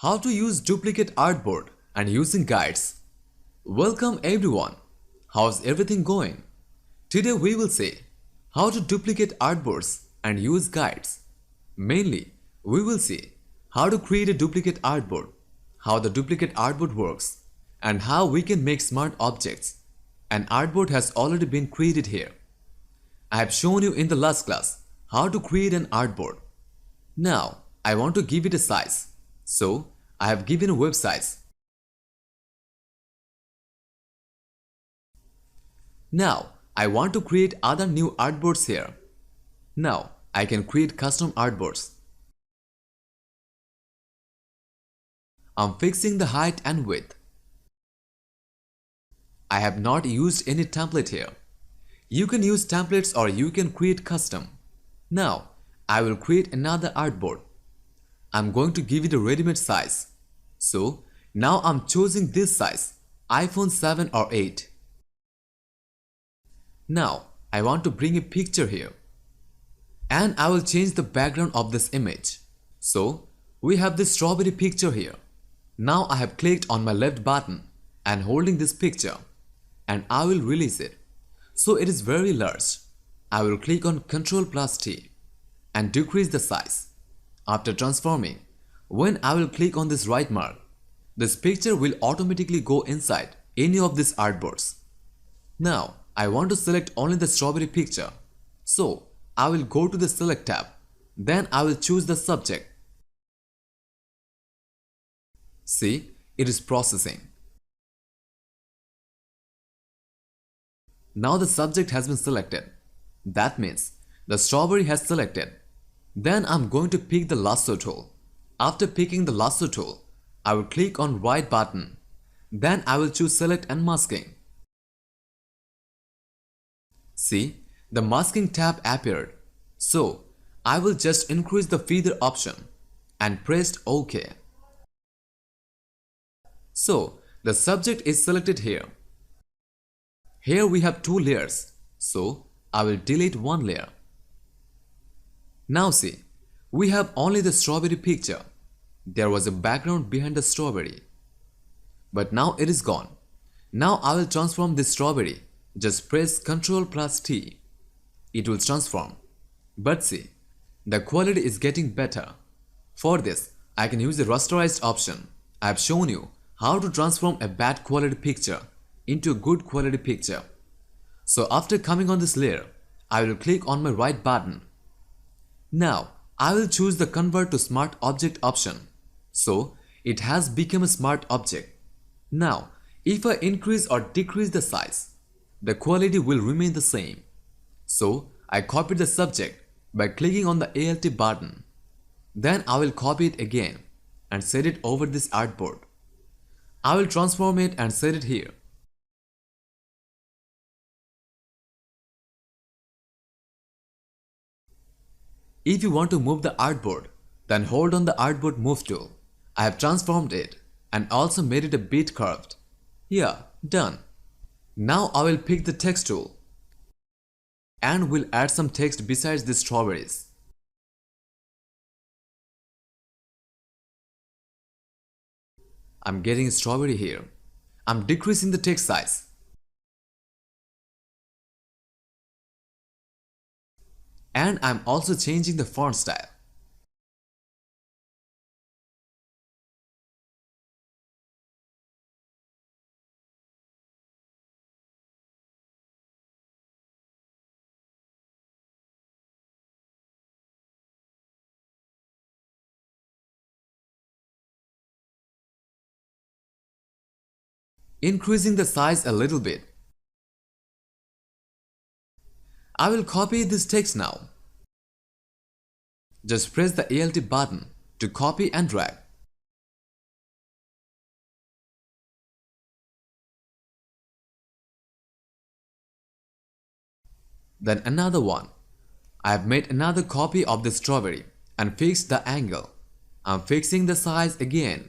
How to use duplicate artboard and using guides. Welcome everyone. How's everything going? Today we will see how to duplicate artboards and use guides. Mainly, we will see how to create a duplicate artboard, how the duplicate artboard works, and how we can make smart objects. An artboard has already been created here. I have shown you in the last class how to create an artboard. Now, I want to give it a size. So, I have given a web size. Now, I want to create other new artboards here. Now, I can create custom artboards. I'm fixing the height and width. I have not used any template here. You can use templates or you can create custom. Now, I will create another artboard. I'm going to give it a ready-made size. So, now I'm choosing this size, iPhone 7 or 8. Now, I want to bring a picture here. And I will change the background of this image. So, we have this strawberry picture here. Now I have clicked on my left button and holding this picture. And I will release it. So it is very large. I will click on Ctrl+T and decrease the size. After transforming, when I will click on this right mark, this picture will automatically go inside any of these artboards. Now, I want to select only the strawberry picture. So, I will go to the Select tab. Then I will choose the subject. See, it is processing. Now the subject has been selected. That means the strawberry has selected. Then I'm going to pick the lasso tool. After picking the lasso tool, I will click on right button. Then I will choose select and masking. See, the masking tab appeared. So, I will just increase the feather option and pressed OK. So, the subject is selected here. Here we have two layers. So, I will delete one layer. Now see, we have only the strawberry picture. There was a background behind the strawberry. But now it is gone. Now I will transform this strawberry. Just press Ctrl+T. It will transform. But see, the quality is getting better. For this, I can use the rasterized option. I have shown you how to transform a bad quality picture into a good quality picture. So after coming on this layer, I will click on my right button. Now, I will choose the Convert to Smart Object option. So, it has become a smart object. Now, if I increase or decrease the size, the quality will remain the same. So, I copied the subject by clicking on the Alt button. Then I will copy it again and set it over this artboard. I will transform it and set it here. If you want to move the artboard, then hold on the artboard move tool. I have transformed it and also made it a bit curved. Yeah, done. Now I will pick the text tool and will add some text besides the strawberries. I'm getting a strawberry here. I'm decreasing the text size. And I'm also changing the font style. Increasing the size a little bit. I will copy this text now. Just press the Alt button to copy and drag. Then another one. I have made another copy of the strawberry and fixed the angle. I'm fixing the size again.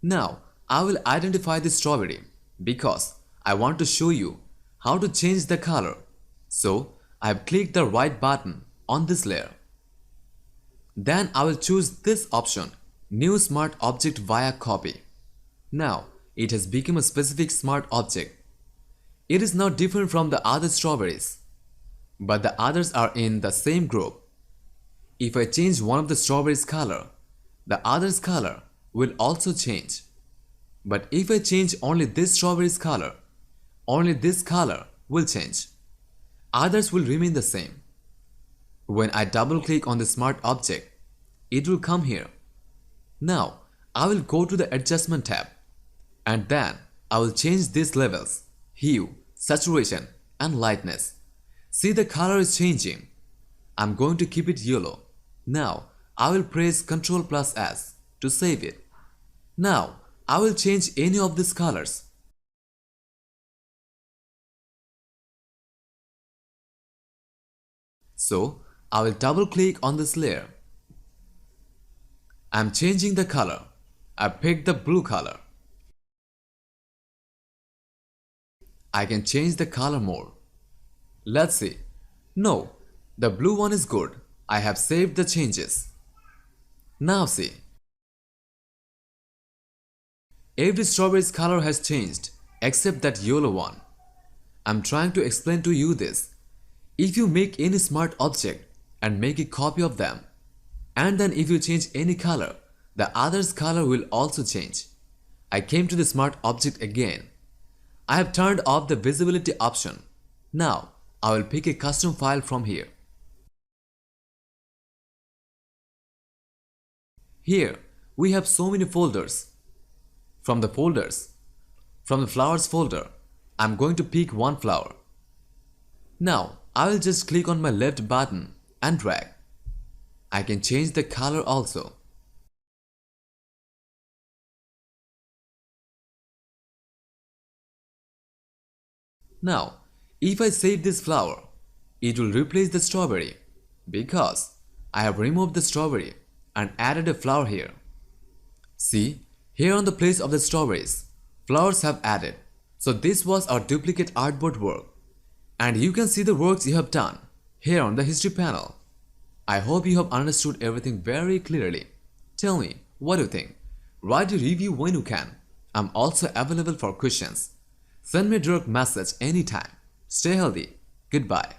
Now, I will identify the strawberry. because I want to show you how to change the color. So I have clicked the right button on this layer. Then I will choose this option, New Smart Object via Copy. Now it has become a specific smart object. It is now different from the other strawberries, but the others are in the same group. If I change one of the strawberries' color, the other's color will also change. But if I change only this strawberry's color, only this color will change. Others will remain the same. When I double click on the smart object, it will come here. Now I will go to the adjustment tab and then I will change these levels, hue, saturation and lightness. See, the color is changing. I'm going to keep it yellow. Now I will press Ctrl+S to save it. Now I will change any of these colors. So I will double click on this layer. I'm changing the color. I picked the blue color. I can change the color more. Let's see. No, the blue one is good. I have saved the changes. Now see. Every strawberry's color has changed except that yellow one. I'm trying to explain to you this. If you make any smart object and make a copy of them, and then if you change any color, the other's color will also change. I came to the smart object again. I have turned off the visibility option. Now I will pick a custom file from here. Here we have so many folders. From the flowers folder, I'm going to pick one flower. Now I will just click on my left button and drag. I can change the color also. Now if I save this flower, it will replace the strawberry because I have removed the strawberry and added a flower here. See, here on the place of the strawberries, flowers have added. So this was our duplicate artboard work. And you can see the works you have done here on the history panel. I hope you have understood everything very clearly. Tell me, what do you think? Write a review when you can. I'm also available for questions. Send me a direct message anytime. Stay healthy. Goodbye.